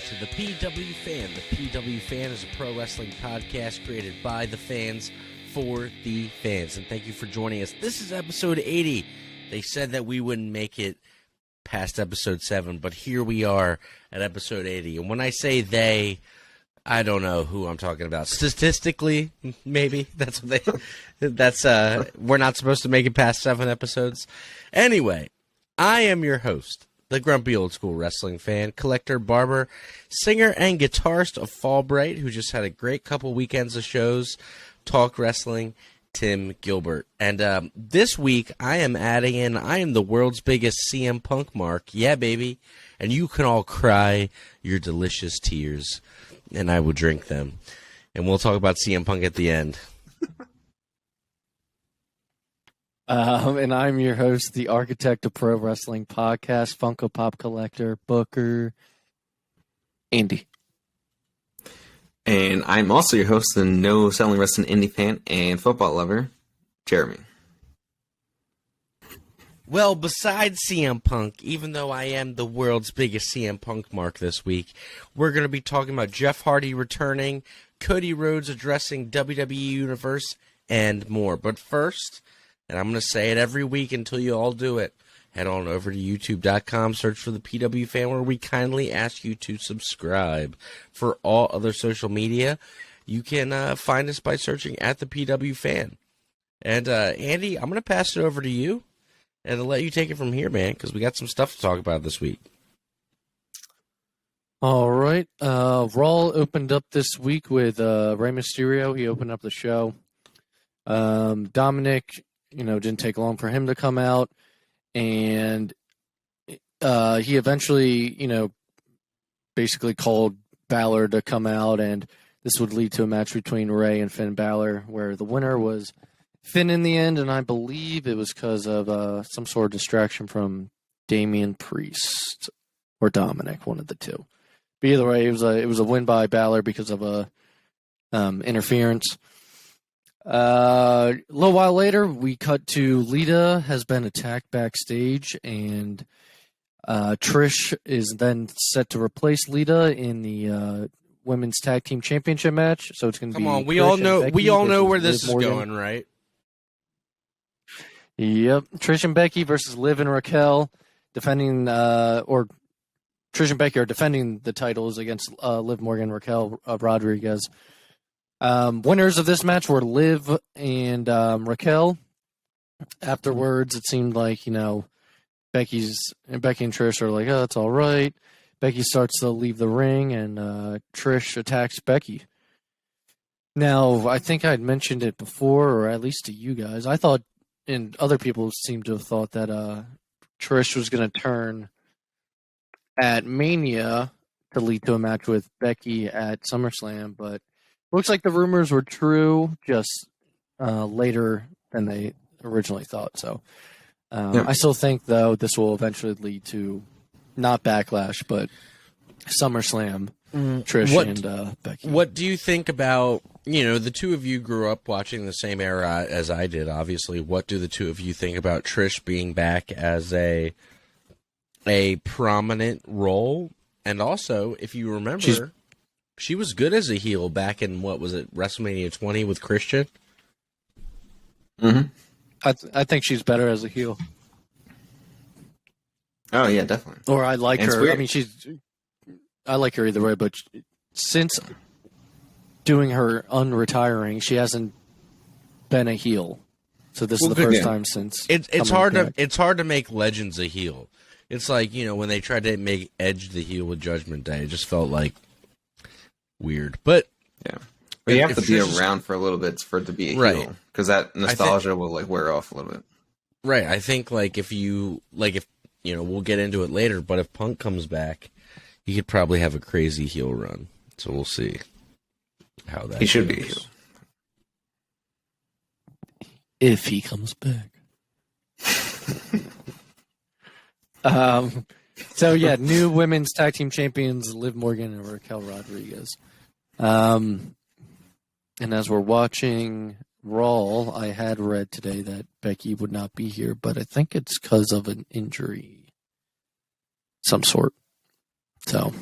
to the PW Fan. The PW Fan is a pro wrestling podcast created by the fans for the fans. And thank you for joining us. This is episode 80. They said that we wouldn't make it past episode 7, but here we are at episode 80. And when I say they, I don't know who I'm talking about. Statistically, maybe that's what we're not supposed to make it past 7 episodes. Anyway, I am your host, the grumpy old school wrestling fan, collector, barber, singer, and guitarist of Fall Bright, who just had a great couple weekends of shows, talk wrestling, Tim Gilbert. And this week, I am the world's biggest CM Punk mark. Yeah, baby. And you can all cry your delicious tears, and I will drink them. And we'll talk about CM Punk at the end. And I'm your host, the architect of pro wrestling podcast, Funko Pop collector, booker, Andy. And I'm also your host, the no selling wrestling indie fan and football lover, Jeremy. Well, besides CM Punk, even though I am the world's biggest CM Punk mark this week, we're going to be talking about Jeff Hardy returning, Cody Rhodes addressing WWE Universe, and more. But first, and I'm going to say it every week until you all do it, head on over to youtube.com, search for the PW Fan, where we kindly ask you to subscribe. For all other social media, you can find us by searching at the PW Fan. And Andy, I'm going to pass it over to you and I'll let you take it from here, man, because we got some stuff to talk about this week. All right. Raw opened up this week with Rey Mysterio. He opened up the show. Dominic, didn't take long for him to come out. And he eventually, basically called Balor to come out. And this would lead to a match between Rey and Finn Balor, where the winner was Finn in the end. And I believe it was because of some sort of distraction from Damian Priest or Dominic, one of the two. But either way, it was a win by Balor because of a interference. A little while later, we cut to Lita has been attacked backstage, and Trish is then set to replace Lita in the women's tag team championship match. So it's going to be. Come on, we all know where this is going, right? Yep, Trish and Becky versus Liv and Raquel, defending Trish and Becky are defending the titles against Liv Morgan and Raquel Rodriguez. Winners of this match were Liv and Raquel. Afterwards, it seemed like, Becky and Trish are like, oh, that's all right. Becky starts to leave the ring, and Trish attacks Becky. Now, I think I'd mentioned it before, or at least to you guys. I thought, and other people seem to have thought that Trish was going to turn at Mania to lead to a match with Becky at SummerSlam, but looks like the rumors were true, just later than they originally thought. So I still think, though, this will eventually lead to not Backlash, but SummerSlam, Trish and Becky. What do you think about, the two of you grew up watching the same era as I did, obviously. What do the two of you think about Trish being back as a prominent role? And also, if you remember, she was good as a heel back in, WrestleMania 20 with Christian? Mm-hmm. I think she's better as a heel. Oh, yeah, definitely. Or I like her. Weird. I mean, I like her either way, but since doing her unretiring, she hasn't been a heel. So this is the first time since it's hard to make legends a heel. It's like, when they tried to make Edge the heel with Judgment Day, it just felt like weird. But yeah, but you have to be around for a little bit for it to be a heel, because that nostalgia will wear off a little bit. Right. I think if we'll get into it later, but if Punk comes back, he could probably have a crazy heel run. So we'll see how that. He should be a heel if he comes back. So yeah, new women's tag team champions Liv Morgan and Raquel Rodriguez. And as we're watching Raw, I had read today that Becky would not be here, but I think it's because of an injury, some sort. So,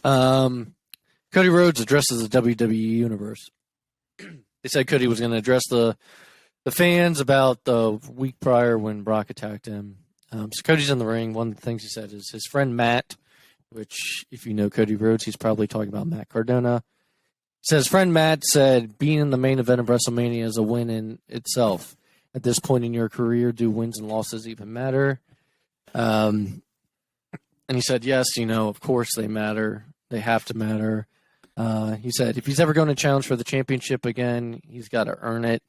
Cody Rhodes addresses the WWE Universe. They said Cody was going to address the fans about the week prior when Brock attacked him. So Cody's in the ring. One of the things he said is his friend Matt, which if you know Cody Rhodes, he's probably talking about Matt Cardona. Says friend Matt said being in the main event of WrestleMania is a win in itself. At this point in your career, do wins and losses even matter? And he said, yes, of course they matter. They have to matter. He said if he's ever going to challenge for the championship again, he's got to earn it.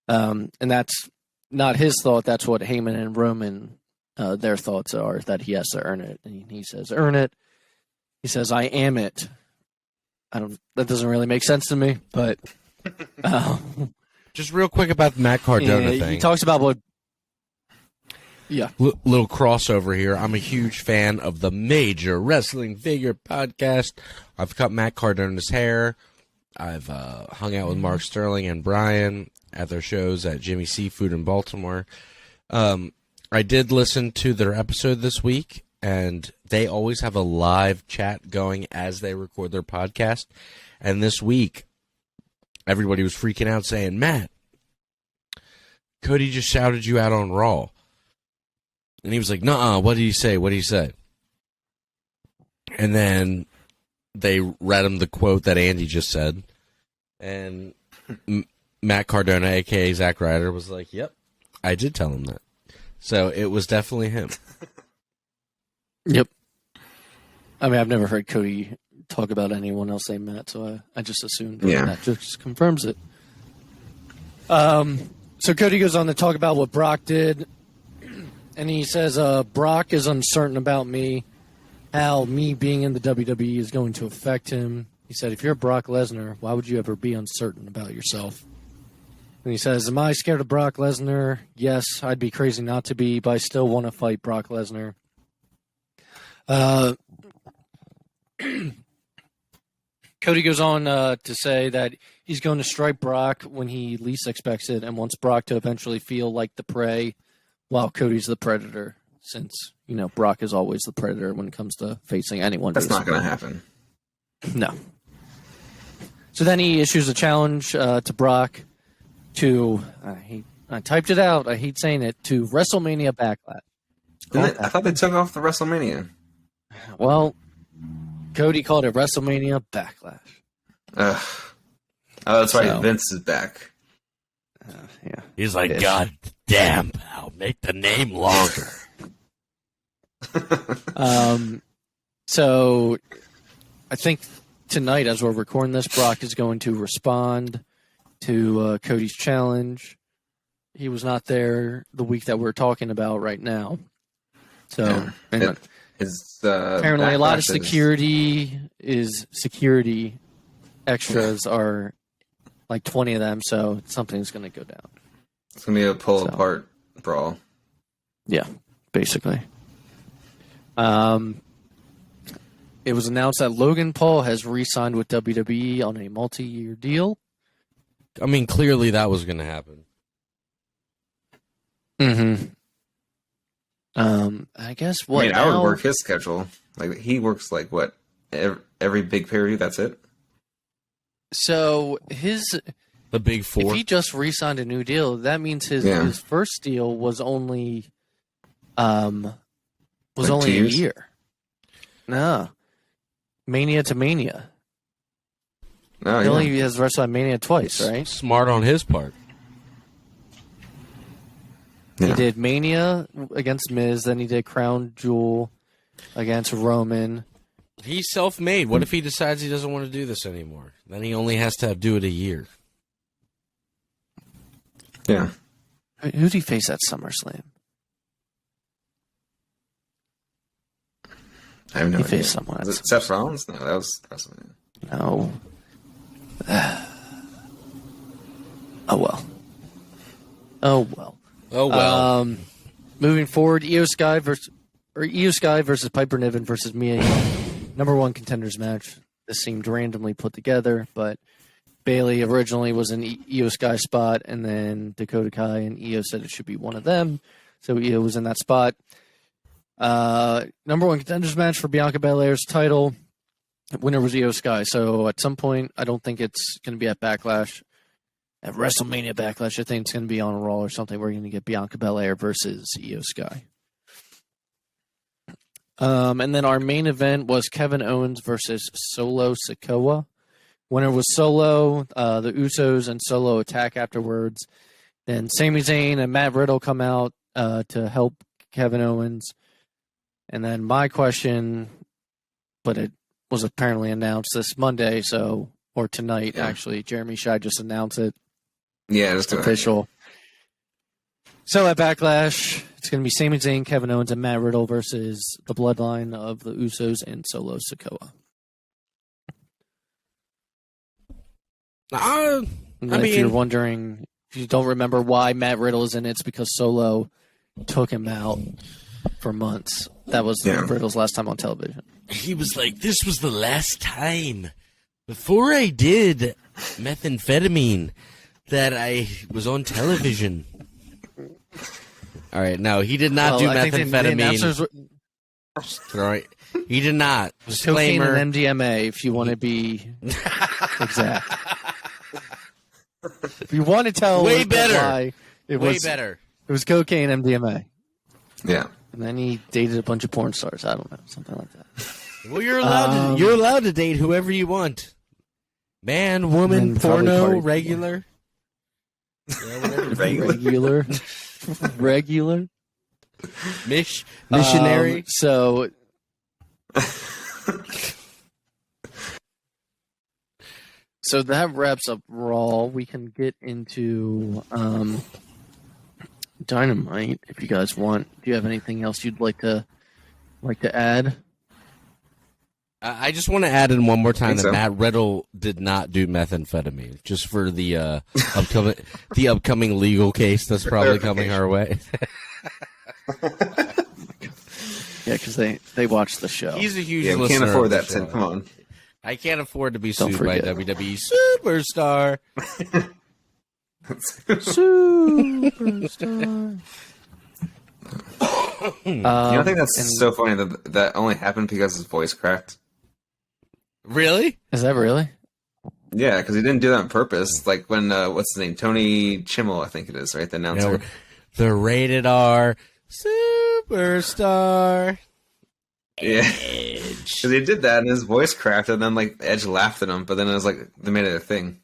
And that's not his thought. That's what Heyman and Roman, their thoughts are, that he has to earn it. And he says, earn it. He says, I am it. That doesn't really make sense to me, but just real quick about the Matt Cardona thing. He talks about what. Yeah, little crossover here. I'm a huge fan of the Major Wrestling Figure podcast. I've cut Matt Cardona's hair. I've hung out with Mark Sterling and Brian at their shows at Jimmy Seafood in Baltimore. I did listen to their episode this week, and they always have a live chat going as they record their podcast. And this week, everybody was freaking out saying, Matt, Cody just shouted you out on Raw. And he was like, nuh-uh, what did he say? What did he say? And then they read him the quote that Andy just said. And Matt Cardona, a.k.a. Zack Ryder, was like, yep, I did tell him that. So it was definitely him. Yep. I mean, I've never heard Cody talk about anyone else named Matt, so I just assumed that just confirms it. So Cody goes on to talk about what Brock did, and he says, Brock is uncertain about me, how me being in the WWE is going to affect him. He said, if you're Brock Lesnar, why would you ever be uncertain about yourself? And he says, am I scared of Brock Lesnar? Yes, I'd be crazy not to be, but I still want to fight Brock Lesnar. Cody goes on to say that he's going to strike Brock when he least expects it and wants Brock to eventually feel like the prey while Cody's the predator, since, Brock is always the predator when it comes to facing anyone. That's not going to happen. No. So then he issues a challenge to Brock to, I typed it out, I hate saying it, to WrestleMania Backlash. I thought they took off the WrestleMania. Well, Cody called it WrestleMania Backlash. Oh, that's right. Vince is back. Yeah. He's like, God damn, pal, make the name longer. So I think tonight, as we're recording this, Brock is going to respond to Cody's challenge. He was not there the week that we're talking about right now. So apparently a lot of security extras are like 20 of them, so something's going to go down. It's going to be a pull-apart brawl. Yeah, basically. It was announced that Logan Paul has re-signed with WWE on a multi-year deal. I mean, clearly that was going to happen. Mm-hmm. I guess what? I would work his schedule. Like he works like what every big period. That's it. So the big four. If he just re-signed a new deal, that means his first deal was only a year. No, Mania to Mania. No, he only has WrestleMania twice, right? Smart on his part. Yeah. He did Mania against Miz, then he did Crown Jewel against Roman. He's self-made. What if he decides he doesn't want to do this anymore? Then he only has to do it a year. Yeah. Who'd he face at SummerSlam? I have no idea. He faced someone. Was it Seth Rollins? No, that was WrestleMania. No. Oh well. Moving forward, Io Sky versus Piper Niven versus Mia Yim. #1 contenders match. This seemed randomly put together, but Bayley originally was in Io Sky's spot, and then Dakota Kai and Io said it should be one of them, so Io was in that spot. #1 contenders match for Bianca Belair's title. Winner was Io Sky. So at some point, I don't think it's going to be at Backlash. At WrestleMania Backlash, I think it's going to be on a Raw or something. We're going to get Bianca Belair versus Io Sky. And then our main event was Kevin Owens versus Solo Sikoa. Winner was Solo. The Usos and Solo attack afterwards. Then Sami Zayn and Matt Riddle come out to help Kevin Owens. And then my question, but it was apparently announced this Monday, or tonight, actually. Jeremy Shai just announced it. Yeah, it's official. So at Backlash, it's going to be Sami Zayn, Kevin Owens, and Matt Riddle versus the Bloodline of the Usos and Solo Sikoa. If you're wondering, if you don't remember why Matt Riddle is in it, it's because Solo took him out for months. That was Riddle's last time on television. He was like, this was the last time before I did methamphetamine that I was on television. All right, no, he did not do methamphetamine. He did not. Cocaine and MDMA, if you want to be exact. If you want to tell way better, why it was better. It was cocaine, MDMA. Yeah, and then he dated a bunch of porn stars. I don't know, something like that. Well, you're allowed to date whoever you want. Man, woman, porno, regular. Regular. Missionary. So that wraps up Raw. We can get into Dynamite if you guys want. Do you have anything else you'd like to add? I just want to add in one more time that Matt Riddle did not do methamphetamine, just for the upcoming legal case that's probably coming our way. Yeah, because they watch the show. He's a huge listener. We can't afford that, Tim. Come on. I can't afford to be sued by WWE Superstar. Superstar. I think that's so funny that only happened because his voice cracked. Really? Is that really? Yeah, because he didn't do that on purpose. Like when what's his name? Tony Chimmel, I think it is, right? The announcer. The rated R Superstar. Yeah, because he did that and his voice cracked, and then like Edge laughed at him, but then it was like they made it a thing.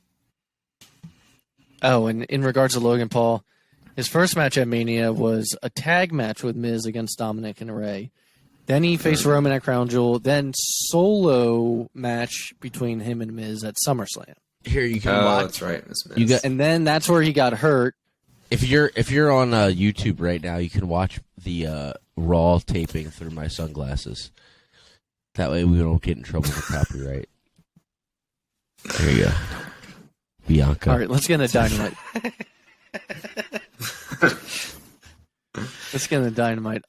Oh, and in regards to Logan Paul, his first match at Mania was a tag match with Miz against Dominic and Ray. Then he faced Roman at Crown Jewel. Then solo match between him and Miz at SummerSlam. Here you can watch. That's right, Miz. And then that's where he got hurt. If you're on YouTube right now, you can watch the Raw taping through my sunglasses. That way we don't get in trouble with copyright. There you go, Bianca. All right, let's get into Dynamite. Let's get into Dynamite.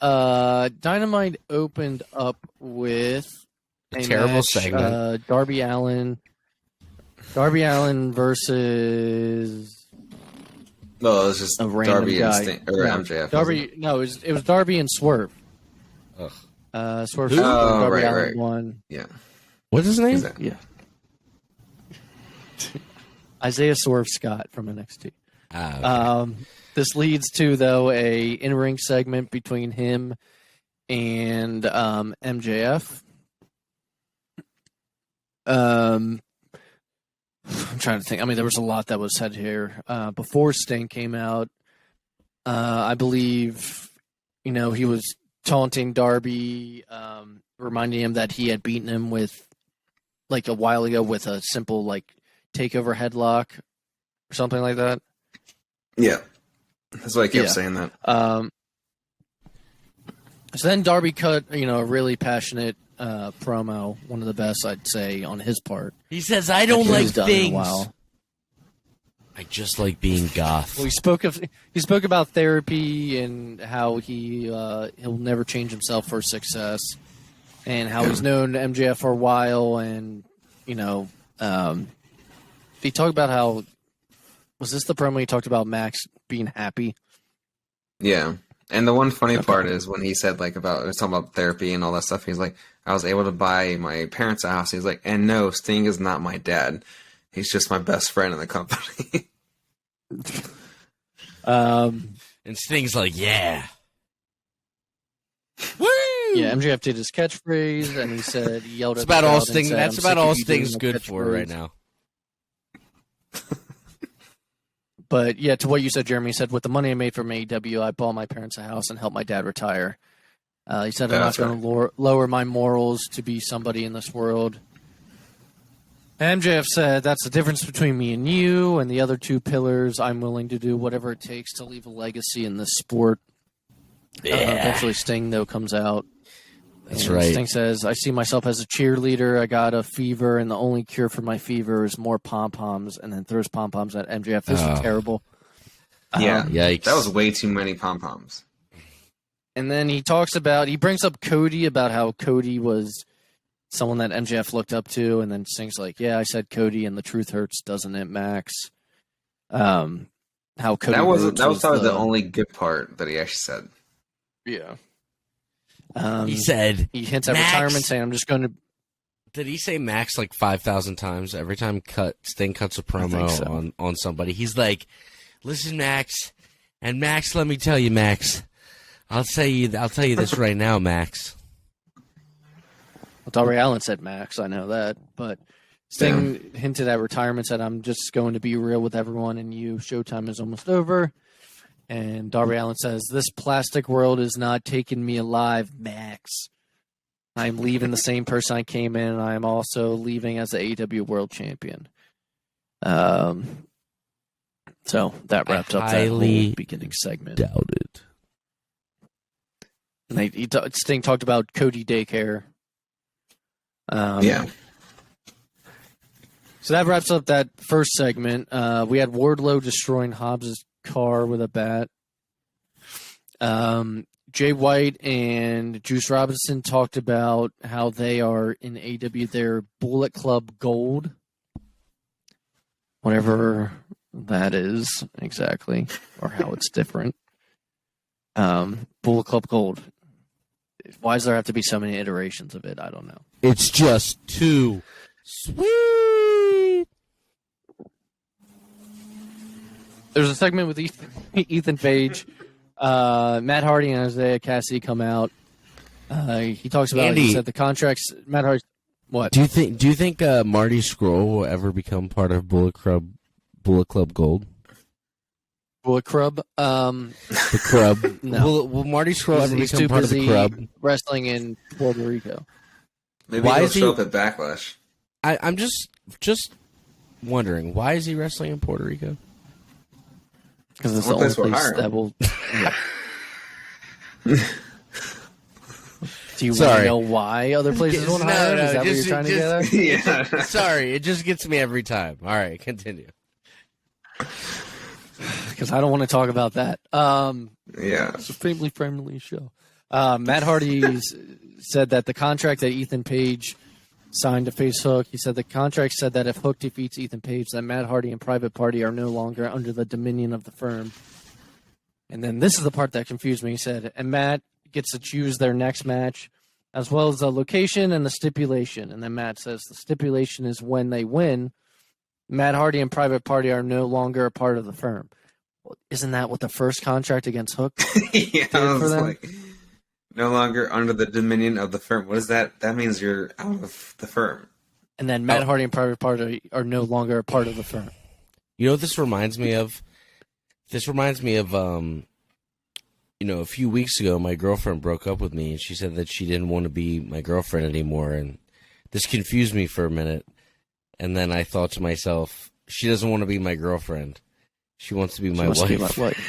Dynamite opened up with a terrible segment. Darby Allin versus. No, it was just a random Darby guy. and MJF. Darby, no, it was Darby and Swerve. Ugh. Swerve. Darby Allin won. Yeah. What's his name? Yeah. Isaiah Swerve Scott from NXT. Okay. This leads to, though, a in-ring segment between him and MJF. I'm trying to think. I mean, there was a lot that was said here. Before Sting came out, I believe, he was taunting Darby, reminding him that he had beaten him with, like, a while ago with a simple, like, takeover headlock or something like that. Yeah. That's why I kept saying that. So then Darby cut, a really passionate promo, one of the best, I'd say, on his part. He says, "I don't like things. I just like being goth." Well, he spoke about therapy and how he'll never change himself for success, and how he's known MJF for a while, and he talked about how. Was this the promo he talked about Max being happy? Yeah. And the one funny part is when he said, like, he was talking about therapy and all that stuff. He's like, I was able to buy my parents a house. He's like, and no, Sting is not my dad. He's just my best friend in the company. And Sting's like, yeah. Woo! Yeah, MJF did his catchphrase, and he yelled That's at about the all crowd and Sting. said, That's "I'm about sick of all you doing Sting's the good for catchphrase." right now. But yeah, to what you said, Jeremy, he said, with the money I made from AEW, I bought my parents a house and helped my dad retire. He said, I'm not going to lower my morals to be somebody in this world. MJF said, that's the difference between me and you and the other two pillars. I'm willing to do whatever it takes to leave a legacy in this sport. Yeah. Eventually Sting, though, comes out. That's and right. Sting says, I see myself as a cheerleader. I got a fever, and the only cure for my fever is more pom-poms, and then throws pom-poms at MJF. This is terrible. Yeah, yikes. That was way too many pom-poms. And then he brings up Cody, about how Cody was someone that MJF looked up to, and then Sting's like, yeah, I said Cody, and the truth hurts, doesn't it, Max? How Cody That was Rhodes probably the only good part that he actually said. Yeah. He said he hints at Max. retirement, saying, I'm just going to... Did he say Max like 5,000 times every time Sting cuts a promo so. on somebody? He's like, listen, Max, and Max, let me tell you, Max, I'll tell you this right now, Max. Well, Darby Allin said Max, I know that, but Sting hinted at retirement, said, I'm just going to be real with everyone, and Showtime is almost over. And Darby Allin says, this plastic world is not taking me alive, Max. I'm leaving the same person I came in, and I'm also leaving as the AEW World Champion. So that wrapped up that whole beginning segment. Doubt it. And Sting talked about Cody Daycare. Yeah. So that wraps up that first segment. We had Wardlow destroying Hobbs' car with a bat. Jay White and Juice Robinson talked about how they are in AEW, they're Bullet Club Gold. Whatever that is exactly, or how it's different. Bullet Club Gold. Why does there have to be so many iterations of it? I don't know. It's just too sweet. There's a segment with Ethan Page. Matt Hardy and Isaiah Cassidy come out. He talks about Andy, he said the contracts. Matt Hardy. What do you think Marty Scurll will ever become part of Bullet Club Gold? Bullet Club? The Club. No. Will Marty Scurll ever He's become too part of the busy Club? wrestling in Puerto Rico. Maybe he'll show up at Backlash. I'm just wondering, why is he wrestling in Puerto Rico? Because it's the only place that will. Yeah. Do you want to know why other places won't hire him? Is that what you're trying to get at? Yeah. Sorry, it just gets me every time. All right, continue. Because I don't want to talk about that. Yeah. It's a family-friendly show. Matt Hardy said that the contract that Ethan Page signed to face Hook, he said the contract said that if Hook defeats Ethan Page, then Matt Hardy and Private Party are no longer under the dominion of the firm. And then this is the part that confused me. He said, and Matt gets to choose their next match, as well as the location and the stipulation. And then Matt says the stipulation is when they win, Matt Hardy and Private Party are no longer a part of the firm. Well, isn't that what the first contract against Hook Yeah, did for them? like, no longer under the dominion of the firm. What is that? That means you're out of the firm. And then Matt Hardy and Private Party are no longer a part of the firm. You know what this reminds me of? This reminds me of, a few weeks ago, my girlfriend broke up with me, and she said that she didn't want to be my girlfriend anymore, and this confused me for a minute. And then I thought to myself, she doesn't want to be my girlfriend. She wants to be my wife. Be my wife.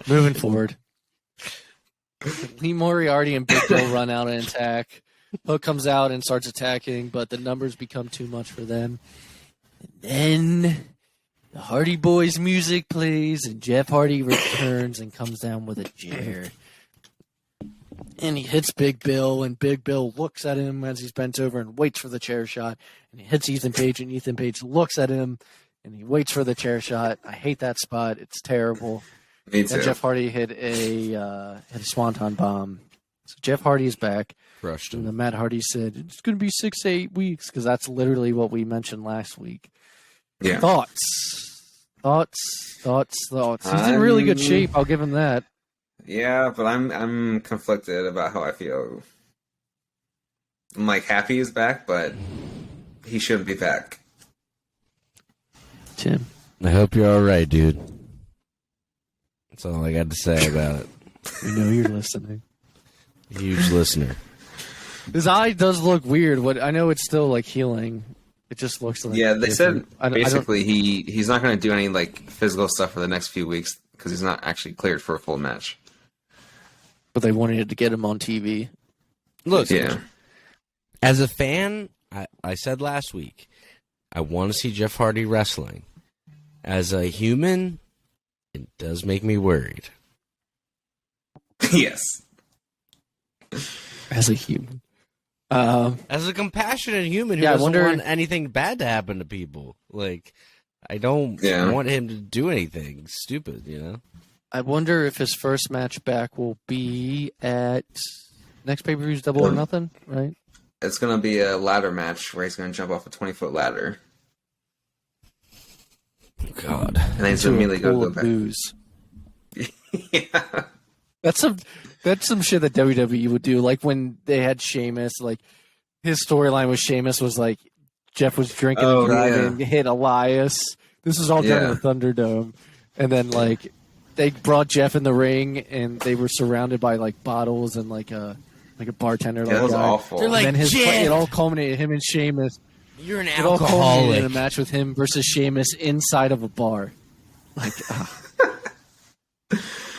Moving forward. Lee Moriarty and Big Bill run out and attack. Hook comes out and starts attacking, but the numbers become too much for them. And then the Hardy Boys music plays, and Jeff Hardy returns and comes down with a chair. And he hits Big Bill, and Big Bill looks at him as he's bent over and waits for the chair shot. And he hits Ethan Page, and Ethan Page looks at him and he waits for the chair shot. I hate that spot. It's terrible. Me too. And Jeff Hardy hit a swanton bomb. So Jeff Hardy is back. Crushed And him. then Matt Hardy said, it's going to be 6 to 8 weeks, because that's literally what we mentioned last week. Yeah. Thoughts. He's in really good shape. I'll give him that. Yeah, but I'm conflicted about how I feel. I'm like happy he's back, but he shouldn't be back. Tim. I hope you're all right, dude. That's all I got to say about it. We know you're listening. Huge listener. His eye does look weird. I know it's still like healing. It just looks like Yeah, they different. said basically he's not going to do any like physical stuff for the next few weeks because he's not actually cleared for a full match. But they wanted to get him on TV. Look, Yeah. as a fan, I said last week, I want to see Jeff Hardy wrestling. As a human, it does make me worried. Yes. As a human. As a compassionate human who doesn't want anything bad to happen to people. Like, I don't want him to do anything stupid, you know? I wonder if his first match back will be at next pay-per-view's Double or Nothing, right? It's going to be a ladder match where he's going to jump off a 20-foot ladder. God. And then he's immediately going to go back. Booze. Yeah. That's some shit that WWE would do. Like when they had Sheamus, like his storyline with Sheamus was like Jeff was drinking and driving, hit Elias. This was all done in the Thunderdome. And then like they brought Jeff in the ring and they were surrounded by like bottles and like a bartender. Yeah, that was awful. They're like, and then it all culminated him and Sheamus. You're an It all culminated alcoholic. in a match with him versus Sheamus inside of a bar. Like,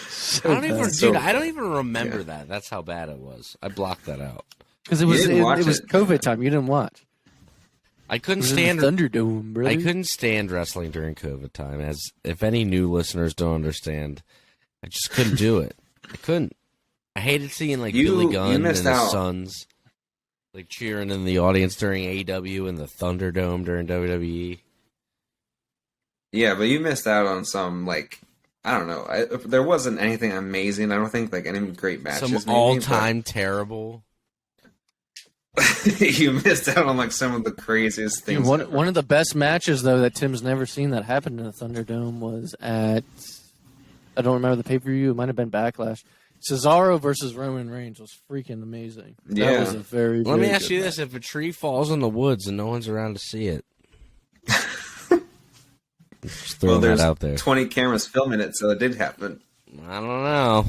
so I don't even remember that. That's how bad it was. I blocked that out because it was COVID time. You didn't watch. I couldn't stand Thunderdome. Really? I couldn't stand wrestling during COVID time. As if any new listeners don't understand, I just couldn't do it. I couldn't. I hated seeing like Billy Gunn and his sons like cheering in the audience during AEW and the Thunderdome during WWE. Yeah, but you missed out on some like. I don't know. There wasn't anything amazing. I don't think like any great matches. Some all-time terrible. You missed out on like some of the craziest things. One of the best matches though that Tim's never seen that happened in the Thunderdome was at I don't remember the pay-per-view. It might have been Backlash. Cesaro versus Roman Reigns was freaking amazing. Yeah. That was a very. Let me very ask you this: if a tree falls in the woods and no one's around to see it. Just throwing that out there. 20 cameras filming it, so it did happen. I don't know.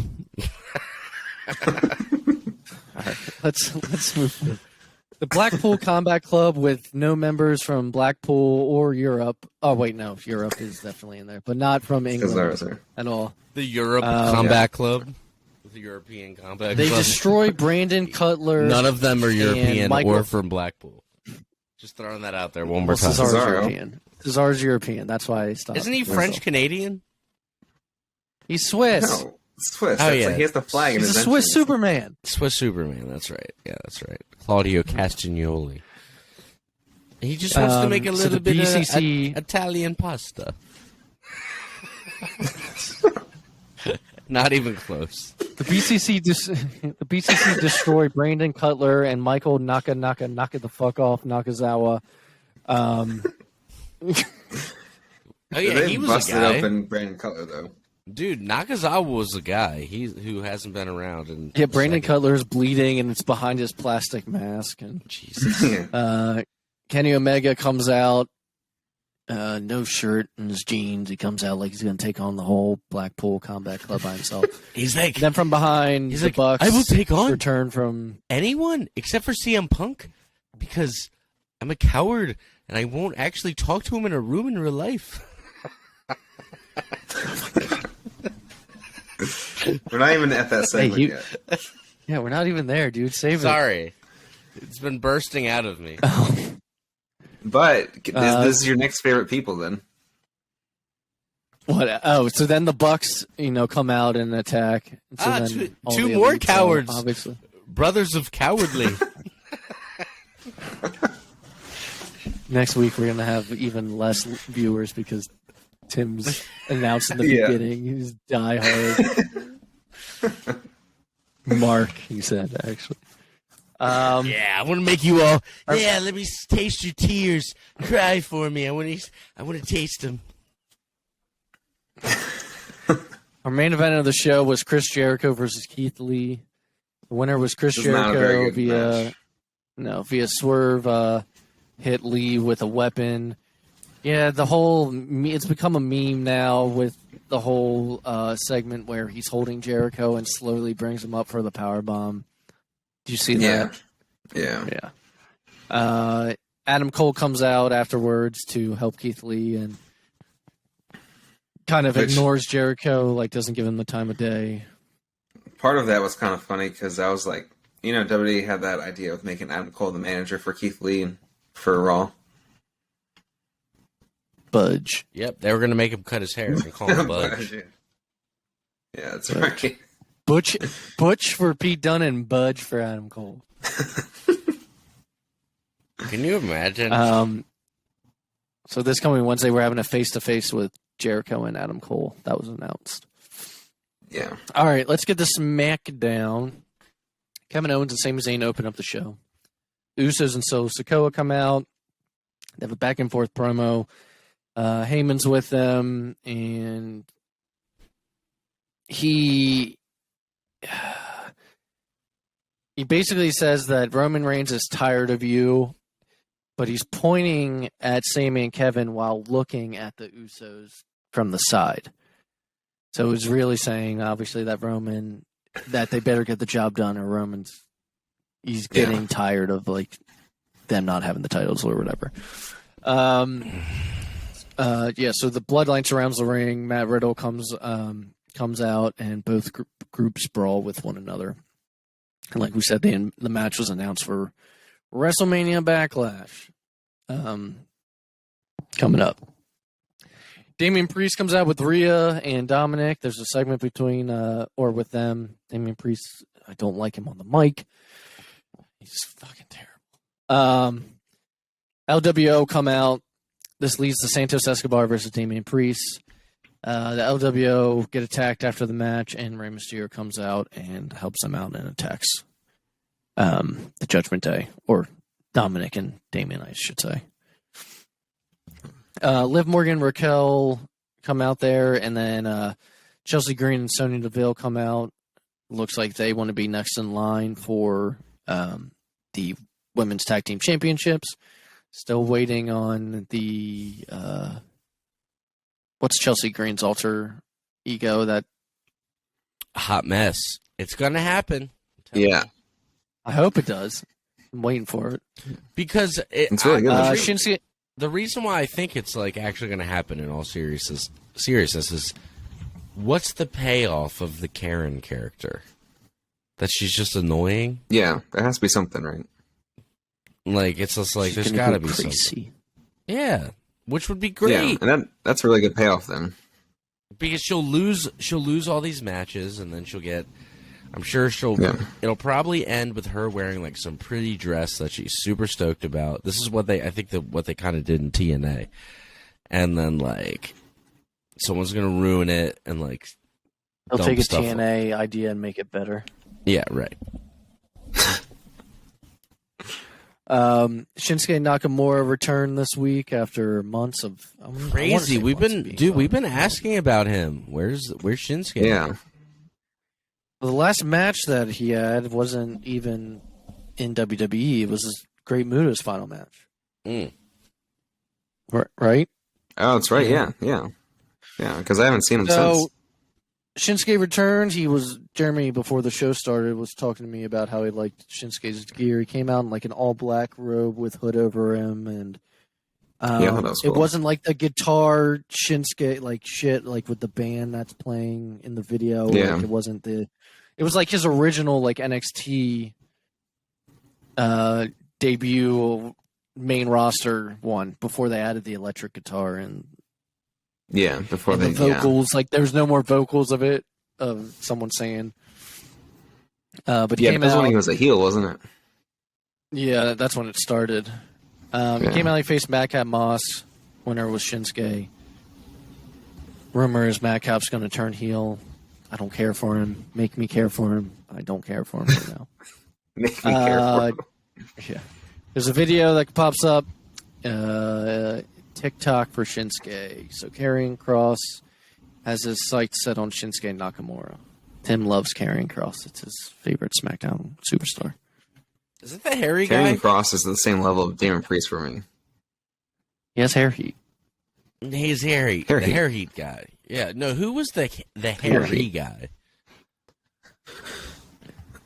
All right, let's move forward. The Blackpool Combat Club with no members from Blackpool or Europe. Oh wait, no, Europe is definitely in there, but not from England at all. The Europe Combat Club. The European Combat Club. They destroy Brandon Cutler. None of them are European or from Blackpool. Just throwing that out there one more time. Cesaro's European. Cesaro's European. That's why I stopped. Isn't he French Canadian? He's Swiss. No, Swiss. Oh, yeah. He has the flag in He's his a Swiss entrance. Superman. Swiss Superman. That's right. Yeah, that's right. Claudio Castagnoli. He just wants to make a little bit of Italian pasta. Not even close. The BCC destroyed Brandon Cutler and Michael Naka the fuck off Nakazawa. Oh yeah, they he was busted a guy. open Brandon Cutler though. Dude, Nakazawa was a guy. Who hasn't been around. Yeah, Brandon Cutler's bleeding and it's behind his plastic mask. And Jesus. Yeah. Kenny Omega comes out, no shirt and his jeans. He comes out like he's going to take on the whole Blackpool Combat Club by himself. He's like, then from behind, the Bucks I will take on return from anyone except for CM Punk because I'm a coward and I won't actually talk to him in a room in real life. We're not even at that segment yet. Yeah, we're not even there, dude. Save it. Sorry. It's been bursting out of me. But this is your next favorite people then. What? Oh, so then the Bucks, come out and attack. So then two more cowards. Obviously. Brothers of Cowardly. Next week we're gonna have even less viewers because Tim's announced in the beginning he's diehard. Mark, he said actually. Yeah, I want to make you all. Yeah, let me taste your tears. Cry for me. I want to taste them. Our main event of the show was Chris Jericho versus Keith Lee. The winner was Chris Jericho via swerve. Hit Lee with a weapon. Yeah, it's become a meme now with the whole segment where he's holding Jericho and slowly brings him up for the powerbomb. Did you see that? Yeah. Adam Cole comes out afterwards to help Keith Lee and kind of ignores Jericho, like doesn't give him the time of day. Part of that was kind of funny because I was like, WWE had that idea of making Adam Cole the manager for Keith Lee for Raw. Budge. Yep, they were going to make him cut his hair and call him Budge. Yeah, that's right. Butch for Pete Dunne and Budge for Adam Cole. Can you imagine? So this coming Wednesday, we're having a face-to-face with Jericho and Adam Cole. That was announced. Yeah. All right, let's get the Smackdown. Kevin Owens and Sami Zayn open up the show. Usos and Solo Sikoa come out. They have a back-and-forth promo. Heyman's with them, and he basically says that Roman Reigns is tired of you, but he's pointing at Sami and Kevin while looking at the Usos from the side. So he's really saying, obviously, that they better get the job done, or he's getting tired of like them not having the titles or whatever. So the bloodline surrounds the ring. Matt Riddle comes out, and both groups brawl with one another. And like we said, the match was announced for WrestleMania Backlash coming up. Damian Priest comes out with Rhea and Dominic. There's a segment with them. Damian Priest, I don't like him on the mic. He's fucking terrible. LWO come out. This leads to Santos Escobar versus Damian Priest. The LWO get attacked after the match, and Rey Mysterio comes out and helps them out and attacks the Judgment Day, or Dominic and Damian, I should say. Liv Morgan, Raquel come out there, and then Chelsea Green and Sonya Deville come out. Looks like they want to be next in line for the Women's Tag Team Championships. Still waiting on the what's Chelsea Green's alter ego? That hot mess. It's gonna happen. Yeah, I hope it does. I'm waiting for it because it's really good. Shinsuke. The reason why I think it's like actually going to happen in all seriousness is what's the payoff of the Karen character? That she's just annoying? Yeah, there has to be something, right? Like, it's just like, there's got to be something. Yeah, which would be great. Yeah, and that's a really good payoff then. Because she'll lose all these matches, and then she'll get... I'm sure it'll probably end with her wearing like some pretty dress that she's super stoked about. This is what they kind of did in TNA. And then like someone's going to ruin it and like they'll take a TNA idea and make it better. Yeah, right. Shinsuke Nakamura returned this week after months of crazy. We've been asking about him. Where's Shinsuke? Yeah. Well, the last match that he had wasn't even in WWE. It was Great Muda's final match. Right? Oh, that's right. Yeah. Because I haven't seen him since. Shinsuke returned. Jeremy, before the show started, was talking to me about how he liked Shinsuke's gear. He came out in like an all-black robe with hood over him, and that was cool. It wasn't like the guitar Shinsuke like shit like with the band that's playing in the video. Yeah. Like, it wasn't it was like his original like NXT debut main roster one before they added the electric guitar and before the vocals. Like there was no more vocals of it of someone saying. But he came that's out, when he was a heel, wasn't it? Yeah, that's when it started. He came out, he faced Madcap Moss. Winner was Shinsuke. Rumor is Madcap's going to turn heel. I don't care for him. Make me care for him. I don't care for him right now. Make me care for him. Yeah. There's a video that pops up. TikTok for Shinsuke. So Karrion Kross has his sights set on Shinsuke Nakamura. Tim loves Karrion Kross. It's his favorite SmackDown superstar. Is it the hairy guy? Karrion Kross is the same level of Damon Priest for me. He has hair heat. He's hairy. Hair the heat. hair heat guy. Yeah. No, who was the Hair hairy heat. guy?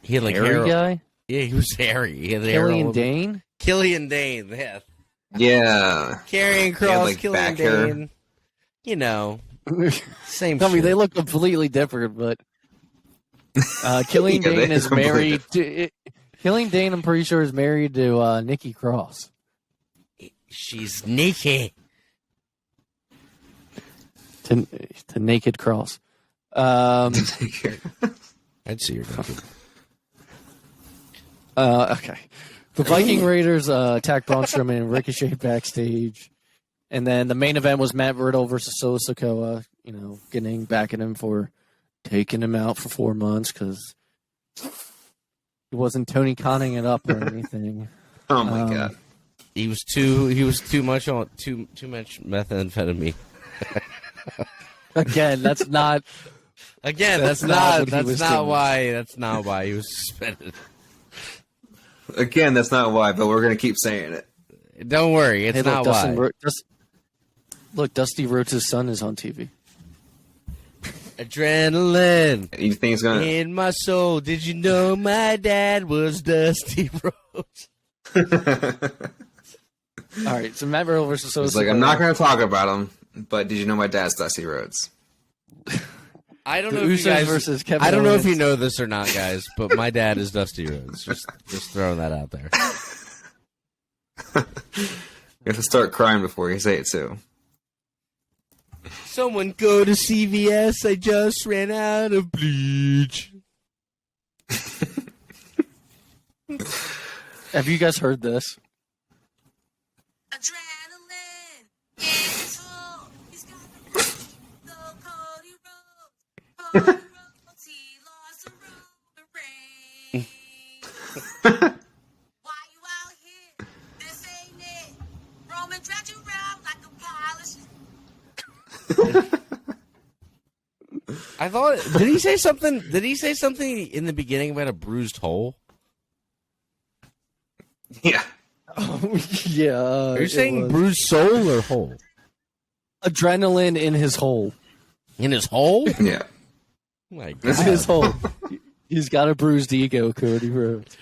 He had like Hairy hair. guy? Yeah, he was hairy. He had hair all Killian over- Dane? Killian Dane. Yeah. Yeah. Karrion Kross, had, like, Killian back hair. Dane. You know, same. I mean, shit. they look completely different, but Killian Yeah, they Dane is completely married to... Killian Dane, I'm pretty sure, is married to Nikki Cross. She's naked. To Naked Cross. I'd see her naked. Okay. The Viking Raiders attacked Braun Strowman and Ricochet backstage. And then the main event was Matt Riddle versus Solo Sikoa. You know, getting back at him for taking him out for 4 months because he wasn't Tony Khanning it up or anything. Oh my god. He was too much on too much methamphetamine. Again, that's not. Again, That's that's not not what he was that's not why he was suspended. Again, that's not why, but we're gonna keep saying it. Don't worry, it's Hey, not why. Look, Dusty Rhodes' son is on TV. Adrenaline You think he's gonna? in my soul. Did you know my dad was Dusty Rhodes? All right, so Matt Riddle versus Solo He's like, I'm not gonna talk about him, but did you know my dad's Dusty Rhodes? I don't The know if you Usos guys. versus Kevin I don't know if Owens. you know this or not, guys, but my dad is Dusty Rhodes. Just throwing that out there. You have to start crying before you say it too. Someone go to CVS. I just ran out of bleach. Have you guys heard this? Adrenaline in his soul. He's got the Cody Rhodes. Cody Rhodes, he lost a road to rain. Why you out here? This ain't it. Roman dragged you around like a palace. I thought. Did he say something? Did he say something in the beginning about a bruised hole? Yeah. Oh, yeah. Are you saying bruised soul or hole? Adrenaline in his hole? In his hole? Yeah. My In God. his hole. He's got a bruised ego, Cody Rhodes.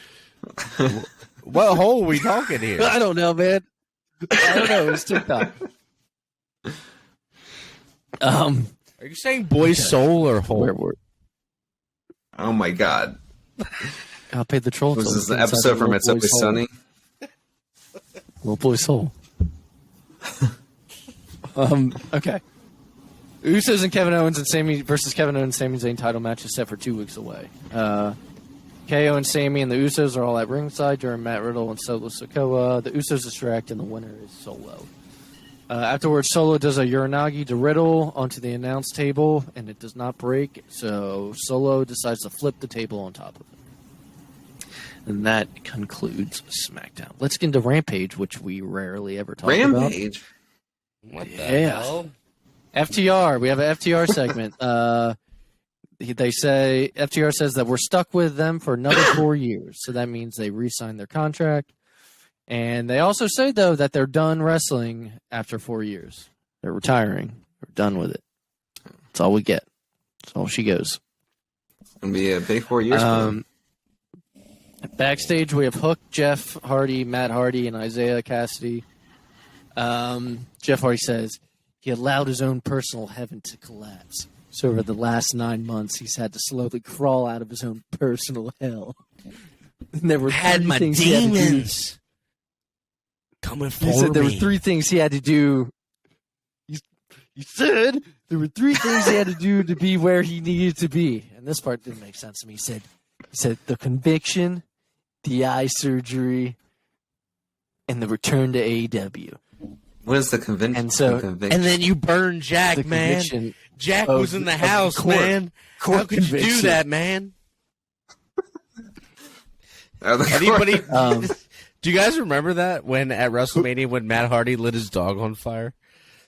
What hole are we talking here? I don't know, man. I don't know. It's TikTok. Are you saying boy soul or hole? Where were? Oh my god. I paid the troll. Was toll this the inside episode the from little It's Always boy's hole. Sunny? Little boy's hole. Okay. Usos and Kevin Owens and Sami versus Kevin Owens and Sami Zayn title match is set for 2 weeks away. KO and Sami and the Usos are all at ringside during Matt Riddle and Solo Sikoa. The Usos distract and the winner is Solo. Afterwards, Solo does a Uranagi to Riddle onto the announce table, and it does not break, so Solo decides to flip the table on top of it. And that concludes SmackDown. Let's get into Rampage, which we rarely ever talk about. Rampage? What the Yeah. hell? FTR. We have an FTR segment. They say FTR says that we're stuck with them for another 4 years, so that means they re-signed their contract. And they also say though that they're done wrestling after 4 years. They're retiring. They're done with it. That's all we get. That's all she goes. It's gonna be a big 4 years for them. Backstage, we have Hook, Jeff Hardy, Matt Hardy, and Isaiah Cassidy. Jeff Hardy says he allowed his own personal heaven to collapse. So over the last 9 months, he's had to slowly crawl out of his own personal hell. And there were I had three my things he had to do. demons coming for He said there were me. 3 things he had to do. He said there were 3 things he had to do to be where he needed to be. And this part didn't make sense to me. He said the conviction, the eye surgery, and the return to AEW. What is the convention? And so- conviction? And then you burn Jack, The man. conviction Jack of- was in the of the house, court. man. Court How could you do conviction. that, man? The Anybody? Um, Do you guys remember that when at WrestleMania when Matt Hardy lit his dog on fire?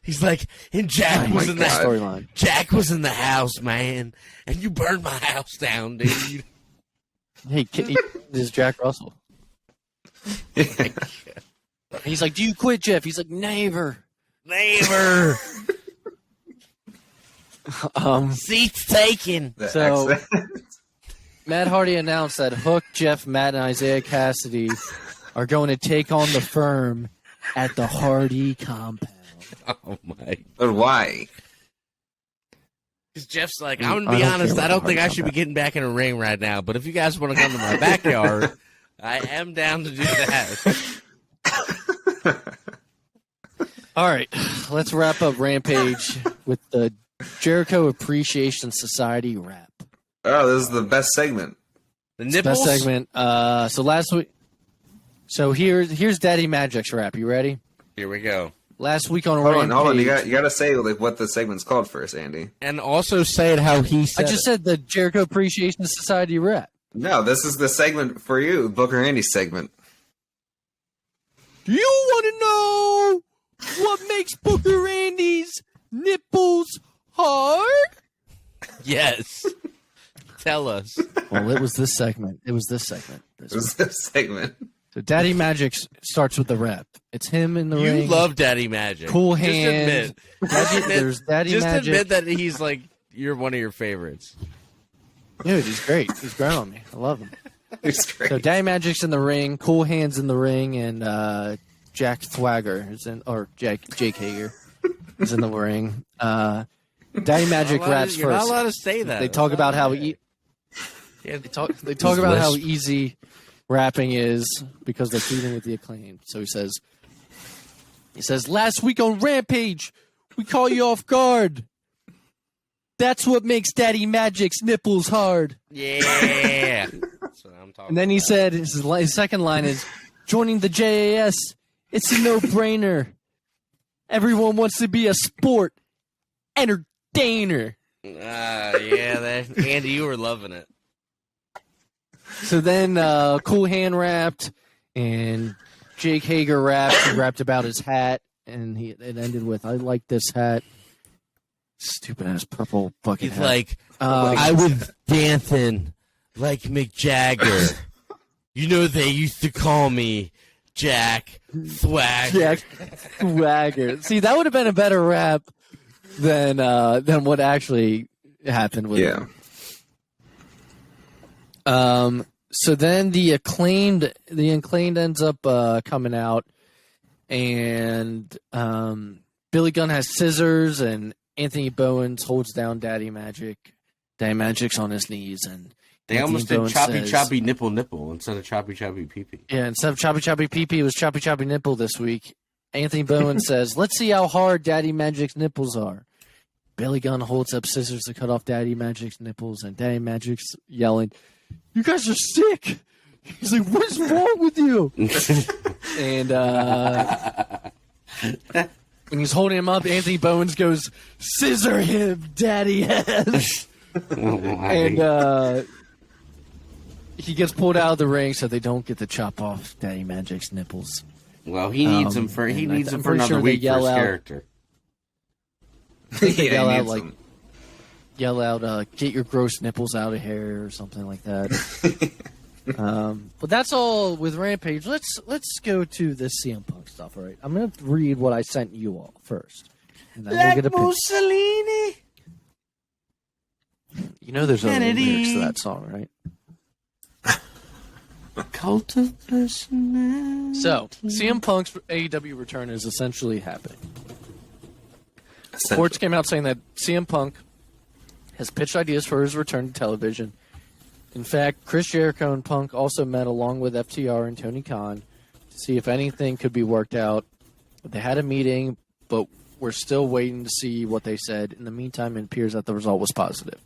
He's like, and Jack was in the God. storyline. Jack was in the house, man, and you burned my house down, dude. Hey, this is Jack Russell. And he's like, "Do you quit, Jeff?" He's like, "Never." Neighbor, seats taken. The So- X-Men. Matt Hardy announced that Hook, Jeff, Matt, and Isaiah Cassidy are going to take on the Firm at the Hardy compound. Oh my! But why? Because Jeff's like, I'm gonna be I don't honest. care I about don't think I Hardy should be getting back in a ring right now. But if you guys want to come to my backyard, I am down to do that. All right, let's wrap up Rampage with the Jericho Appreciation Society wrap. Oh, this is the best segment. The Best nipples. segment. So last week. So here's Daddy Magic's rap. You ready? Here we go. Last week on Hold Rampage. on. You got to say like what the segment's called first, Andy. And also say it how he I said. just said the Jericho Appreciation Society rap. No, this is the segment for you, Booker Andy's segment. Do you want to know what makes Booker Andy's nipples hard? Yes. Tell us. Well, it was this segment. This This week. is the segment. So Daddy Magic starts with the rap. It's him in the You ring. love Daddy Magic. Cool Just hands. admit. There's Daddy Just Magic. admit that he's like you're one of your favorites. Dude, he's great. He's growing on me. I love him. It's great. So Daddy Magic's in the ring. Cool Hands in the ring, and Jack Thwagger is in, or Jake Hager is in the ring. Daddy Magic raps You're not first. allowed to say that. They talk about how Yeah. they talk about how easy rapping is because they're feuding with the Acclaimed. So he says, last week on Rampage, we call you off guard. That's what makes Daddy Magic's nipples hard. Yeah. That's what I'm talking And then he about. said, his second line is, joining the JAS, it's a no-brainer. Everyone wants to be a sport entertainer. Yeah, Andy, you were loving it. So then Cool Hand rapped, and Jake Hager rapped. He rapped about his hat, and it ended with, I like this hat. Stupid ass purple bucket He's hat. like, Um, I was dancing like Mick Jagger. You know, they used to call me Jack Swagger. Jack Swagger. See, that would have been a better rap than what actually happened with him. So then the acclaimed ends up coming out, and Billy Gunn has scissors, and Anthony Bowens holds down Daddy Magic. Daddy Magic's on his knees, and They Anthony almost did Bowens choppy says- choppy nipple instead of choppy choppy pee pee. Yeah, instead of choppy choppy pee pee, it was choppy choppy nipple this week. Anthony Bowen says, "Let's see how hard Daddy Magic's nipples are." Billy Gunn holds up scissors to cut off Daddy Magic's nipples, and Daddy Magic's yelling, "You guys are sick!" He's like, "What's wrong with you?" And when he's holding him up, Anthony Bowens goes, "Scissor him, Daddy has." And he gets pulled out of the ring, so they don't get to chop off Daddy Magic's nipples. Well, he needs him for and I'm another pretty sure they week for yell his out- character. They Yeah, yell he out needs like, them. yell out, "Get your gross nipples out of here," or something like that. But that's all with Rampage. Let's go to this CM Punk stuff. All right, I'm gonna read what I sent you all first, and then we'll get a opinion. Mussolini. You know, there's other Kennedy. lyrics to that song, right? Cult of personality. So, CM Punk's AEW return is essentially happening. Reports came out saying that CM Punk has pitched ideas for his return to television. In fact, Chris Jericho and Punk also met along with FTR and Tony Khan to see if anything could be worked out. They had a meeting, but we're still waiting to see what they said. In the meantime, it appears that the result was positive.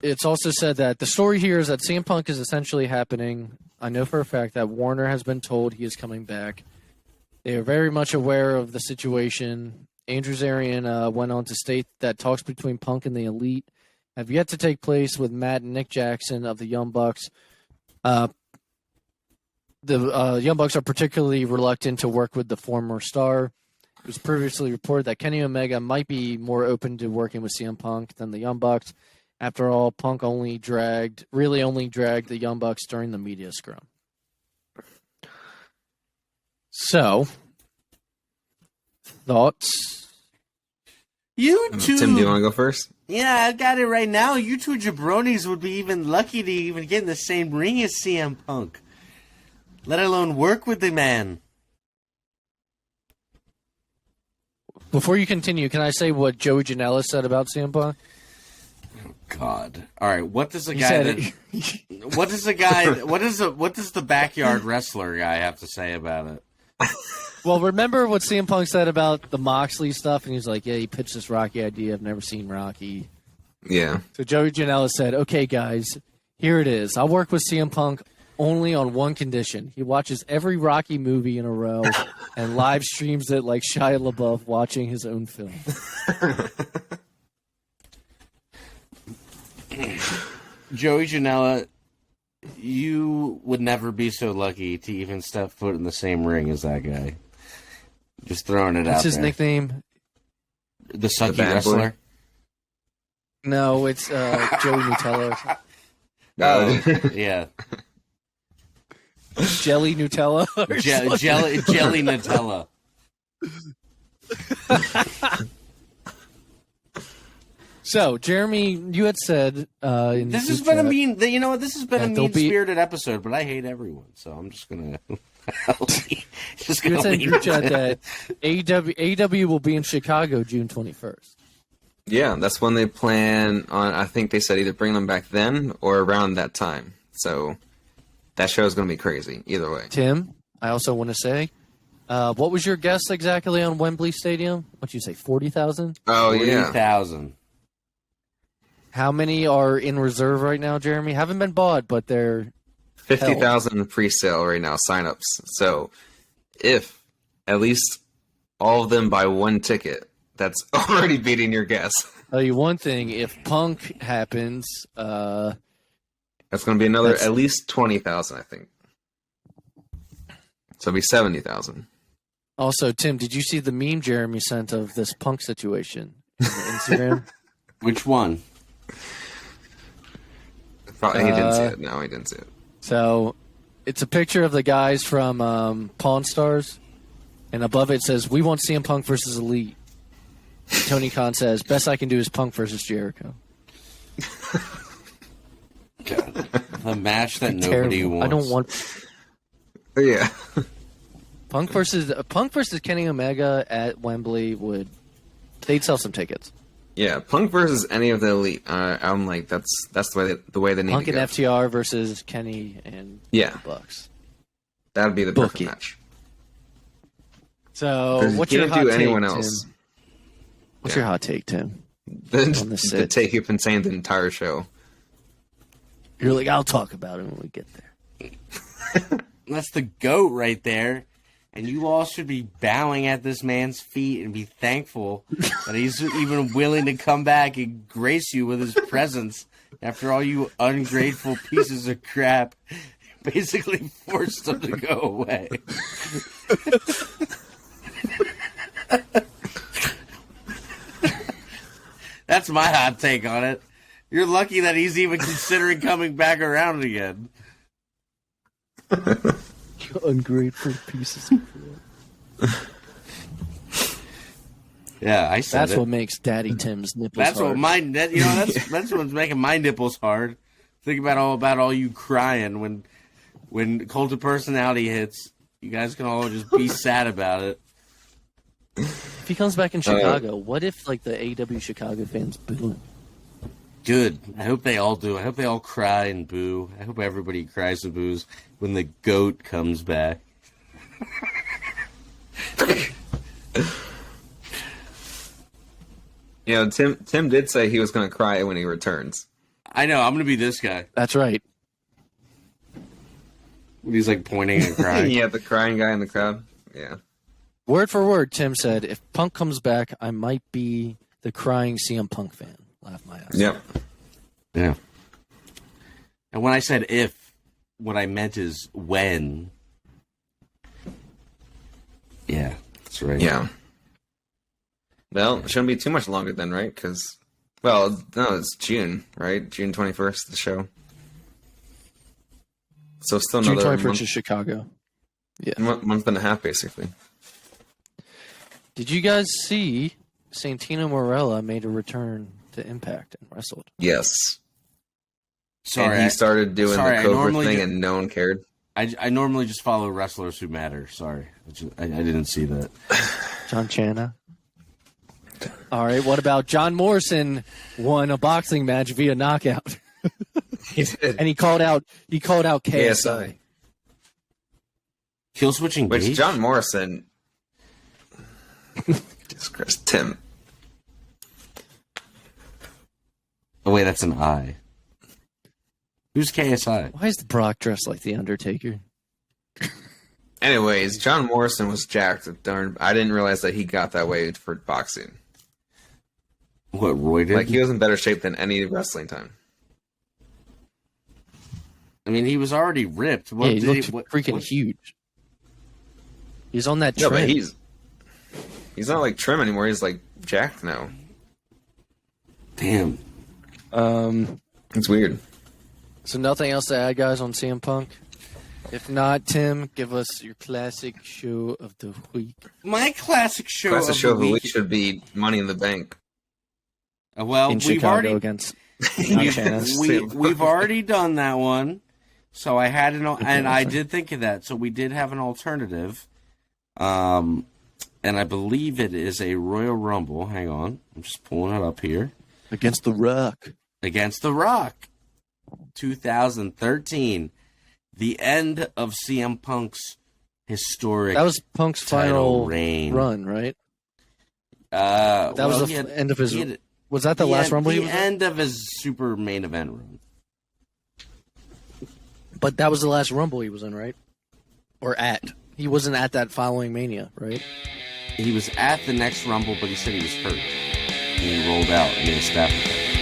It's also said that the story here is that CM Punk is essentially happening. I know for a fact that Warner has been told he is coming back. They are very much aware of the situation. Andrew Zarian went on to state that talks between Punk and the Elite have yet to take place with Matt and Nick Jackson of the Young Bucks. The Young Bucks are particularly reluctant to work with the former star. It was previously reported that Kenny Omega might be more open to working with CM Punk than the Young Bucks. After all, Punk only dragged the Young Bucks during the media scrum. So, thoughts? You two. Tim, do you want to go first? Yeah, I got it right now. You two jabronis would be even lucky to even get in the same ring as CM Punk, let alone work with the man. Before you continue, can I say what Joey Janela said about CM Punk? God. All right. What does What does the backyard wrestler guy have to say about it? Well, remember what CM Punk said about the Moxley stuff, and he's like, "Yeah, he pitched this Rocky idea. I've never seen Rocky." Yeah. So Joey Janela said, "Okay, guys, here it is. I'll work with CM Punk only on one condition: he watches every Rocky movie in a row and live streams it like Shia LaBeouf watching his own film." Joey Janela, you would never be so lucky to even step foot in the same ring as that guy. Just throwing it out there. What's his nickname? The sucky bad wrestler? boy? No, it's Joey Nutella. Oh, yeah. Jelly Nutella. Jelly Nutella. So, Jeremy, you had said in This the has been a chat- mean. You know what? This has been a Yeah, don't be- mean-spirited episode, but I hate everyone, so I'm just gonna just You gonna had said in leave group it chat at that AEW will be in Chicago June 21st. Yeah, that's when they plan on. I think they said either bring them back then or around that time. So that show is going to be crazy either way. Tim, I also want to say, what was your guess exactly on Wembley Stadium? What'd you say, 40,000? Oh yeah, 40,000. How many are in reserve right now, Jeremy? Haven't been bought, but they're 50,000 pre-sale right now signups. So if at least all of them buy one ticket, that's already beating your guess. Tell you one thing: if Punk happens, That's going to be another That's- at least 20,000, I think. So it'll be 70,000. also, Tim, did you see the meme Jeremy sent of this Punk situation in the Instagram? Which one? Probably he didn't see it. No, he didn't see it. So, it's a picture of the guys from Pawn Stars, and above it says, "We want CM Punk versus Elite." Tony Khan says, "Best I can do is Punk versus Jericho." God, the match that nobody Terrible. wants. I don't want Yeah. Punk versus Kenny Omega at Wembley they'd sell some tickets. Yeah, Punk versus any of the Elite. I'm like, that's the way they need Punk to and go. FTR versus Kenny and Yeah. the Bucks. That would be the Book perfect it. match. So, 'Cause you what's your can't hot do take, anyone Tim? else. What's Yeah. your hot take, Tim? The, this the sit. take you've been saying the entire show. You're like, I'll talk about it when we get there. That's the GOAT right there. And you all should be bowing at this man's feet and be thankful that he's even willing to come back and grace you with his presence after all you ungrateful pieces of crap basically forced him to go away. That's my hot take on it. You're lucky that he's even considering coming back around again. You ungrateful pieces of Yeah, I said That's it. what makes Daddy Tim's nipples That's hard. what that's what's making my nipples hard. Think about all you crying when Cult of Personality hits. You guys can all just be sad about it. If he comes back in Chicago, what if like the AEW Chicago fans boo him? Good. I hope they all do. I hope they all cry and boo. I hope everybody cries and boos when the GOAT comes back. You know, Tim did say he was going to cry when he returns. I know. I'm going to be this guy. That's right. He's like pointing and crying. Yeah, the crying guy in the crowd. Yeah. Word for word, Tim said, if Punk comes back, I might be the crying CM Punk fan. Laugh my ass. Yep. Yeah. And when I said if, what I meant is when. Yeah, that's right. Yeah. Well, it shouldn't be too much longer then, right? Because, well, no, it's June, right? June 21st, the show. So still June another 21st is Chicago. Yeah. month and a half, basically. Did you guys see Santino Marella made a return to Impact and wrestled? Yes. Sorry, and he started doing sorry, the I Cobra normally thing, do- and no one cared. I normally just follow wrestlers who matter. Sorry. I didn't see that. John Chana. All right. What about John Morrison won a boxing match via knockout, He did. and he called out KSI. KSI. Kill switching Which Gage? John Morrison. Jesus Christ, Tim. Oh, wait, that's an I. Who's KSI? Why is the Brock dressed like the Undertaker? Anyways, John Morrison was jacked. Darn, I didn't realize that he got that way for boxing. What, Roy did? Like, he was in better shape than any wrestling time. I mean, he was already ripped. What, Yeah, he did looked freaking huge. He's on that No, trend. but he's not like trim anymore. He's like jacked now. Damn. It's weird. So nothing else to add, guys, on CM Punk? If not, Tim, give us your classic show of the week. My classic show Classic of show the of the week. week should be Money in the Bank. Well, in we've Chicago already against John Chana. we've already done that one. So I had and I did think of that. So we did have an alternative. And I believe it is a Royal Rumble. Hang on. I'm just pulling it up here. Against The Rock. Against The Rock. 2013. The end of CM Punk's historic That was Punk's title final reign. run, right? That was the end of his. Was that the last Rumble he was in? end of his super main event run. But that was the last Rumble he was in, right? Or at. He wasn't at that following Mania, right? He was at the next Rumble, but he said he was hurt. And he rolled out and he was stabbed with it.